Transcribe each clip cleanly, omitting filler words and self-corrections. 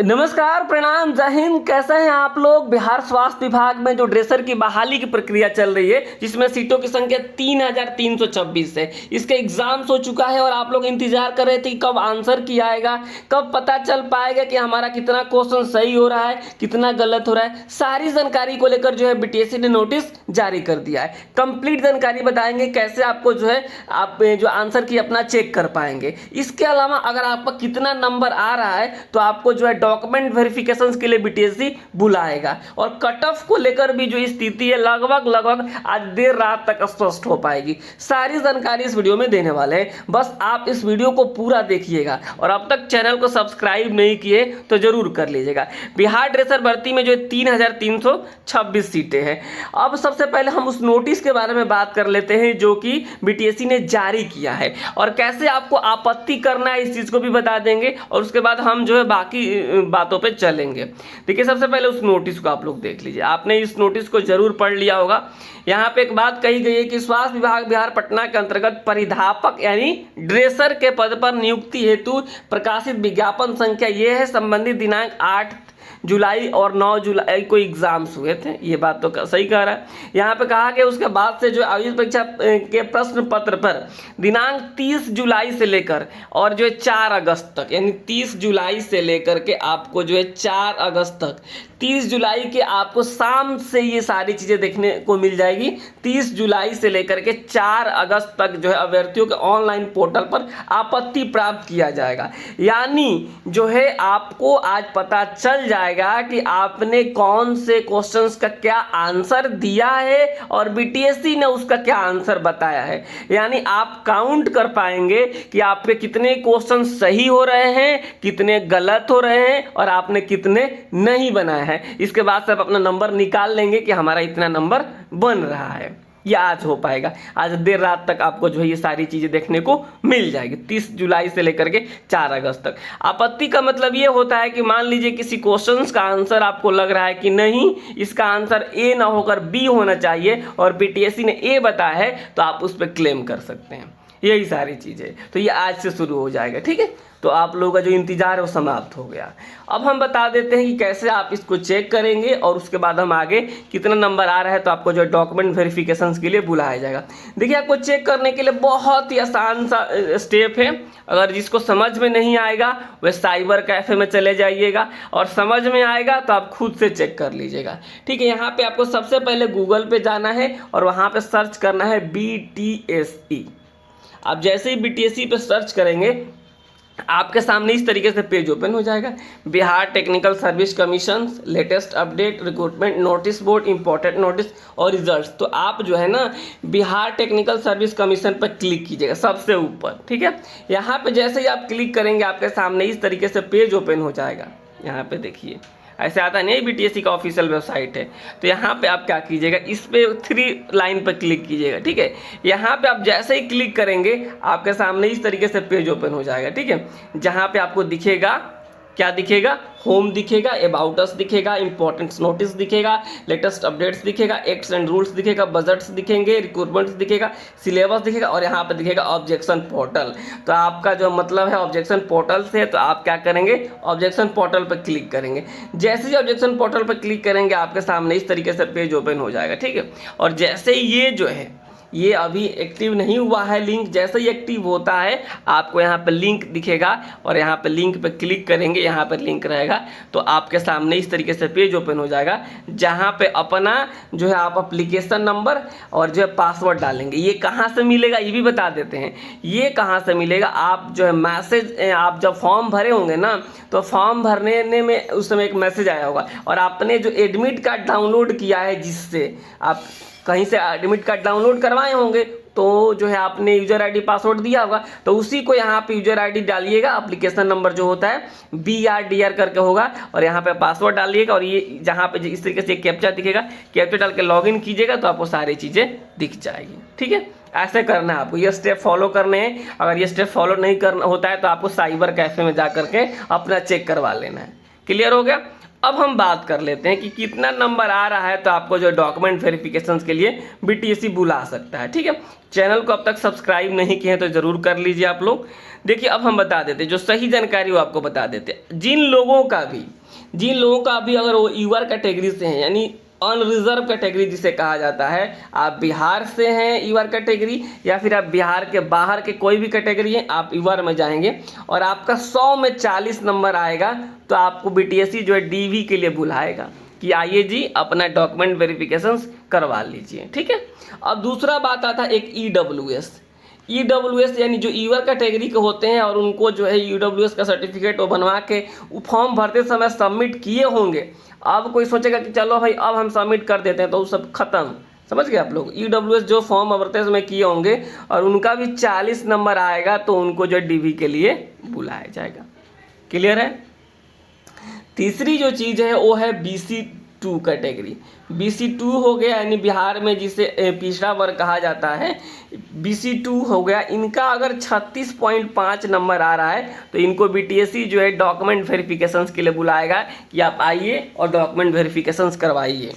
नमस्कार, प्रणाम, जय हिंद। कैसे हैं आप लोग। बिहार स्वास्थ्य विभाग में जो ड्रेसर की बहाली की प्रक्रिया चल रही है, जिसमें सीटों की संख्या 3326 है, इसका एग्जाम्स हो चुका है और आप लोग इंतजार कर रहे थे कि कब आंसर की आएगा, कब पता चल पाएगा कि हमारा कितना क्वेश्चन सही हो रहा है, कितना गलत हो रहा है। सारी जानकारी को लेकर जो है बीटीएससी ने नोटिस जारी कर दिया है। कंप्लीट जानकारी बताएंगे कैसे आपको जो है आप जो आंसर की अपना चेक कर पाएंगे। इसके अलावा अगर आपका कितना नंबर आ रहा है तो आपको जो है डॉक्यूमेंट वेरिफिकेशन के लिए बीटीएससी बुलाएगा और कट ऑफ को लेकर भी जो स्थिति है लगभग आज देर रात तक स्पष्ट हो पाएगी। सारी जानकारी इस वीडियो में देने वाले हैं, बस आप इस वीडियो को पूरा देखिएगा और अब तक चैनल को सब्सक्राइब नहीं किए तो जरूर कर लीजिएगा। बिहार ड्रेसर भर्ती में जो 3326 सीटें हैं। अब सबसे पहले हम उस नोटिस के बारे में बात कर लेते हैं जो कि बीटीएससी ने जारी किया है और कैसे आपको आपत्ति करना है इस चीज को भी बता देंगे और उसके बाद हम जो है बाकी बातों पे चलेंगे। देखिए, सबसे पहले उस नोटिस को आप लोग देख लीजिए। आपने इस नोटिस को जरूर पढ़ लिया होगा। यहाँ पे एक बात कही गई है कि स्वास्थ्य विभाग बिहार पटना के अंतर्गत परिधापक यानी ड्रेसर के पद पर नियुक्ति हेतु प्रकाशित विज्ञापन संख्या ये है, संबंधित दिनांक 8 जुलाई और 9 जुलाई को एग्जाम्स हुए थे। ये बात तो सही कह रहा है। यहाँ पे कहा कि उसके बाद से जो आयोजित परीक्षा के प्रश्न पत्र पर दिनांक 30 जुलाई से लेकर और जो है 4 अगस्त तक, यानी 30 जुलाई से लेकर के आपको जो है 4 अगस्त तक, 30 जुलाई के आपको शाम से ये सारी चीज़ें देखने को मिल जाएगी। 30 जुलाई से लेकर के 4 अगस्त तक जो है अभ्यर्थियों के ऑनलाइन पोर्टल पर आपत्ति प्राप्त किया जाएगा। यानी जो है आपको आज पता चल जाएगा कि आपने कौन से क्वेश्चंस का क्या आंसर दिया है और बीटीएससी ने उसका क्या आंसर बताया है। यानी आप काउंट कर पाएंगे कि आपके कितने क्वेश्चन सही हो रहे हैं, कितने गलत हो रहे हैं और आपने कितने नहीं बनाए हैं। इसके बाद से आप अपना नंबर निकाल लेंगे कि हमारा इतना नंबर बन रहा है। यह आज हो पाएगा। आज देर रात तक आपको जो है ये सारी चीजें देखने को मिल जाएगी, 30 जुलाई से लेकर के 4 अगस्त तक। आपत्ति का मतलब ये होता है कि मान लीजिए किसी क्वेश्चंस का आंसर आपको लग रहा है कि नहीं, इसका आंसर ए ना होकर बी होना चाहिए और बीटीएससी ने ए बताया है, तो आप उस पर क्लेम कर सकते हैं। यही सारी चीज़ें तो ये आज से शुरू हो जाएगा। ठीक है, तो आप लोगों का जो इंतजार है वो समाप्त हो गया। अब हम बता देते हैं कि कैसे आप इसको चेक करेंगे और उसके बाद हम आगे कितना नंबर आ रहा है तो आपको जो डॉक्यूमेंट वेरिफिकेशन के लिए बुलाया जाएगा। देखिए, आपको चेक करने के लिए बहुत ही आसान सा स्टेप है। अगर जिसको समझ में नहीं आएगा वह साइबर कैफे में चले जाइएगा और समझ में आएगा तो आप खुद से चेक कर लीजिएगा। ठीक है, यहाँ पे आपको सबसे पहले गूगल पे जाना है और वहाँ पे सर्च करना है बीटीएसई। आप जैसे ही बीटीएससी पे सर्च करेंगे आपके सामने इस तरीके से पेज ओपन हो जाएगा। Bihar technical service commission latest update recruitment notice board important notice और रिजल्ट्स। तो आप जो है ना बिहार टेक्निकल सर्विस कमीशन पर क्लिक कीजिएगा सबसे ऊपर। ठीक है, यहाँ पे जैसे ही आप क्लिक करेंगे आपके सामने इस तरीके से पेज ओपन हो जाएगा। यहाँ पे देखिए, ऐसे आता नहीं, बीटीएससी का ऑफिशियल वेबसाइट है। तो यहाँ पे आप क्या कीजिएगा, इस पे 3 लाइन पर क्लिक कीजिएगा। ठीक है, यहाँ पे आप जैसे ही क्लिक करेंगे आपके सामने इस तरीके से पेज ओपन हो जाएगा। ठीक है, जहाँ पे आपको दिखेगा, क्या दिखेगा, होम दिखेगा, अबाउट अस दिखेगा, इंपॉर्टेंट नोटिस दिखेगा, लेटेस्ट अपडेट्स दिखेगा, एक्ट्स एंड रूल्स दिखेगा, बजट्स दिखेंगे, रिक्रूटमेंट्स दिखेगा, सिलेबस दिखेगा और यहाँ पे दिखेगा ऑब्जेक्शन पोर्टल। तो आपका जो मतलब है ऑब्जेक्शन पोर्टल से, तो आप क्या करेंगे, ऑब्जेक्शन पोर्टल पर क्लिक करेंगे। जैसे ही ऑब्जेक्शन पोर्टल पर क्लिक करेंगे आपके सामने इस तरीके से पेज ओपन हो जाएगा। ठीक है, और जैसे ही ये जो है ये अभी एक्टिव नहीं हुआ है लिंक, जैसे ही एक्टिव होता है आपको यहाँ पे लिंक दिखेगा और यहाँ पे लिंक पे क्लिक करेंगे, यहाँ पर लिंक रहेगा तो आपके सामने इस तरीके से पेज ओपन हो जाएगा, जहाँ पे अपना जो है आप एप्लीकेशन नंबर और जो है पासवर्ड डालेंगे। ये कहाँ से मिलेगा ये भी बता देते हैं। ये कहाँ से मिलेगा, आप जो है मैसेज, आप जब फॉर्म भरे होंगे ना तो फॉर्म भरने में उस समय एक मैसेज आया होगा और आपने जो एडमिट कार्ड डाउनलोड किया है, जिससे आप कहीं से एडमिट कार्ड डाउनलोड करवाए होंगे, तो जो है आपने यूजर आईडी पासवर्ड दिया होगा, तो उसी को यहाँ पे यूजर आईडी डालिएगा। एप्लीकेशन नंबर जो होता है BRDR करके होगा और यहाँ पे पासवर्ड डालिएगा और ये जहाँ पे इस तरीके से कैप्चा दिखेगा, कैप्चा डाल के लॉगिन कीजिएगा तो आपको सारी चीज़ें दिख जाएगी। ठीक है, ऐसे करना है आपको, ये स्टेप फॉलो करने हैं। अगर ये स्टेप फॉलो नहीं करना होता है तो आपको साइबर कैफे में जा करके अपना चेक करवा लेना है। क्लियर हो गया। अब हम बात कर लेते हैं कि कितना नंबर आ रहा है तो आपको जो डॉक्यूमेंट वेरिफिकेशन के लिए बीटीएससी बुला सकता है। ठीक है, चैनल को अब तक सब्सक्राइब नहीं किए हैं तो ज़रूर कर लीजिए आप लोग। देखिए अब हम बता देते हैं जो सही जानकारी वो आपको बता देते हैं। जिन लोगों का भी अगर वो यूआर कैटेगरी से हैं, यानी अनरिजर्व कैटेगरी जिसे कहा जाता है, आप बिहार से हैं यूआर कैटेगरी, या फिर आप बिहार के बाहर के कोई भी कैटेगरी हैं, आप यूआर में जाएंगे और आपका 100 में 40 नंबर आएगा तो आपको बीटीएससी जो है डीवी के लिए बुलाएगा कि आइए जी अपना डॉक्यूमेंट वेरिफिकेशन करवा लीजिए। ठीक है, अब दूसरा बात आता है एक ईडब्ल्यूएस यानी जो यूआर कैटेगरी के होते हैं और उनको जो है ईडब्ल्यूएस का सर्टिफिकेट वो बनवा के फॉर्म भरते समय सबमिट किए होंगे। अब कोई सोचेगा कि चलो भाई अब हम सबमिट कर देते हैं तो वो सब खत्म, समझ गए आप लोग। ईडब्ल्यूएस जो फॉर्म भरते समय किए होंगे और उनका भी 40 नंबर आएगा तो उनको जो डीवी के लिए बुलाया जाएगा। क्लियर है। तीसरी जो चीज़ है वो है BC2 कैटेगरी। BC2 हो गया यानी बिहार में जिसे पिछड़ा वर्ग कहा जाता है, BC2 हो गया। इनका अगर 36.5 नंबर आ रहा है तो इनको बीटीएससी जो है डॉक्यूमेंट वेरिफिकेशंस के लिए बुलाएगा कि आप आइए और डॉक्यूमेंट वेरिफिकेशंस करवाइए।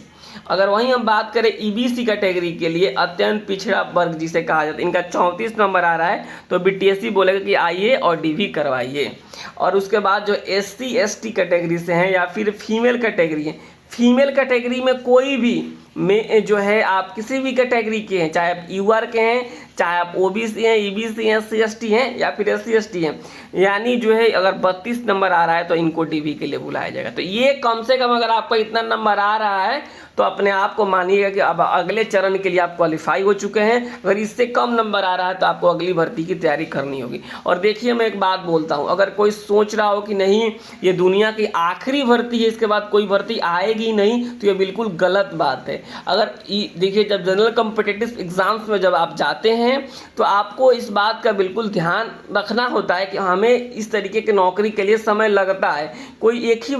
अगर वहीं हम बात करें ईबीसी कैटेगरी के लिए, अत्यंत पिछड़ा वर्ग जिसे कहा जाता है, इनका 34 नंबर आ रहा है तो बीटीएससी बोलेगा कि आइए और डीवी करवाइए। और उसके बाद जो SC/ST कैटेगरी से हैं या फिर फीमेल कैटेगरी है, फीमेल कैटेगरी में कोई भी में जो है आप किसी भी कैटेगरी के हैं, चाहे आप यूआर के हैं, चाहे आप ओबीसी हैं, ईबीसी हैं, SC/ST हैं या फिर SC/ST हैं, यानी जो है अगर 32 नंबर आ रहा है तो इनको डीवी के लिए बुलाया जाएगा। तो ये कम से कम अगर आपका इतना नंबर आ रहा है तो अपने आप को मानिएगा कि अब अगले चरण के लिए आप क्वालिफाई हो चुके हैं। अगर इससे कम नंबर आ रहा है तो आपको अगली भर्ती की तैयारी करनी होगी। और देखिए मैं एक बात बोलता हूँ, अगर कोई सोच रहा हो कि नहीं ये दुनिया की आखिरी भर्ती है, इसके बाद कोई भर्ती आएगी नहीं, तो ये बिल्कुल गलत बात है। अगर देखिए जब जनरल कॉम्पिटिटिव एग्जाम्स में जब आप जाते हैं तो आपको इस बात का बिल्कुल ध्यान रखना होता है कि हमें इस तरीके की नौकरी के लिए समय लगता है। कोई एक ही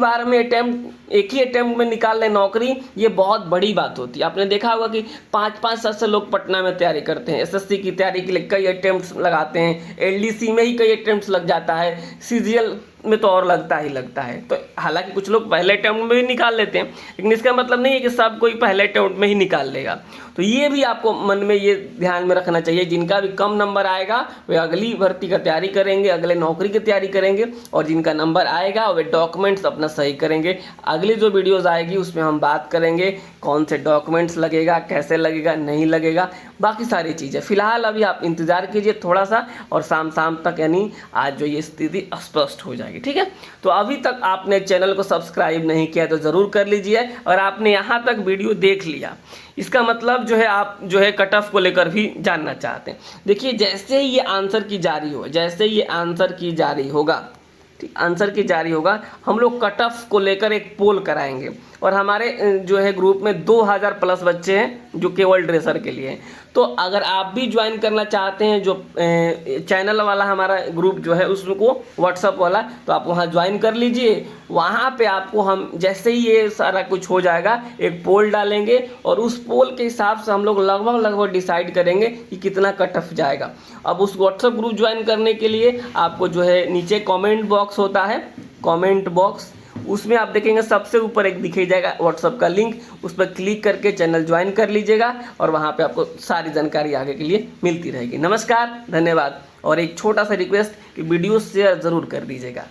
अटेम्प्ट में निकाल ले नौकरी, ये बहुत बड़ी बात होती है। आपने देखा होगा कि 5-5 साल से लोग पटना में तैयारी करते हैं, एसएससी की तैयारी के लिए कई अटेम्प्ट्स लगाते हैं, एलडीसी में ही कई अटेम्प्ट्स लग जाता है, सीजीएल में तो और लगता है। तो हालांकि कुछ लोग पहले अटेम्प्ट में भी निकाल लेते हैं, लेकिन इसका मतलब नहीं है कि सब कोई पहले अटेम्प्ट में ही निकाल लेगा। तो ये भी आपको मन में ये ध्यान में रखना चाहिए, जिनका भी कम नंबर आएगा वे अगली भर्ती का तैयारी करेंगे, अगले नौकरी की तैयारी करेंगे, और जिनका नंबर आएगा वे डॉक्यूमेंट्स अपना सही करेंगे। अगली जो वीडियोज़ आएगी उसमें हम बात करेंगे कौन से डॉक्यूमेंट्स लगेगा, कैसे लगेगा, नहीं लगेगा, बाकी सारी चीज़ें। फिलहाल अभी आप इंतज़ार कीजिए थोड़ा सा, और शाम तक यानी आज जो ये स्थिति स्पष्ट हो जाएगी। ठीक है, तो अभी तक आपने चैनल को सब्सक्राइब नहीं किया तो ज़रूर कर लीजिए। और आपने यहाँ तक वीडियो देख लिया, इसका मतलब जो है आप जो है कट ऑफ को लेकर भी जानना चाहते हैं। देखिए जैसे ही ये आंसर की जारी होगा, हम लोग कट ऑफ को लेकर एक पोल कराएंगे। और हमारे जो है ग्रुप में 2000 प्लस बच्चे हैं जो केवल ड्रेसर के लिए हैं। तो अगर आप भी ज्वाइन करना चाहते हैं, जो चैनल वाला हमारा ग्रुप जो है उसको व्हाट्सअप वाला, तो आप वहां ज्वाइन कर लीजिए। वहां पे आपको हम जैसे ही ये सारा कुछ हो जाएगा एक पोल डालेंगे, और उस पोल के हिसाब से हम लोग लगभग डिसाइड करेंगे कि कितना कट ऑफ जाएगा। अब उस व्हाट्सअप ग्रुप ज्वाइन करने के लिए आपको जो है नीचे कॉमेंट बॉक्स होता है, कॉमेंट बॉक्स, उसमें आप देखेंगे सबसे ऊपर एक दिखाई जाएगा व्हाट्सअप का लिंक, उस पर क्लिक करके चैनल ज्वाइन कर लीजिएगा और वहाँ पे आपको सारी जानकारी आगे के लिए मिलती रहेगी। नमस्कार, धन्यवाद। और एक छोटा सा रिक्वेस्ट कि वीडियो शेयर ज़रूर कर दीजिएगा।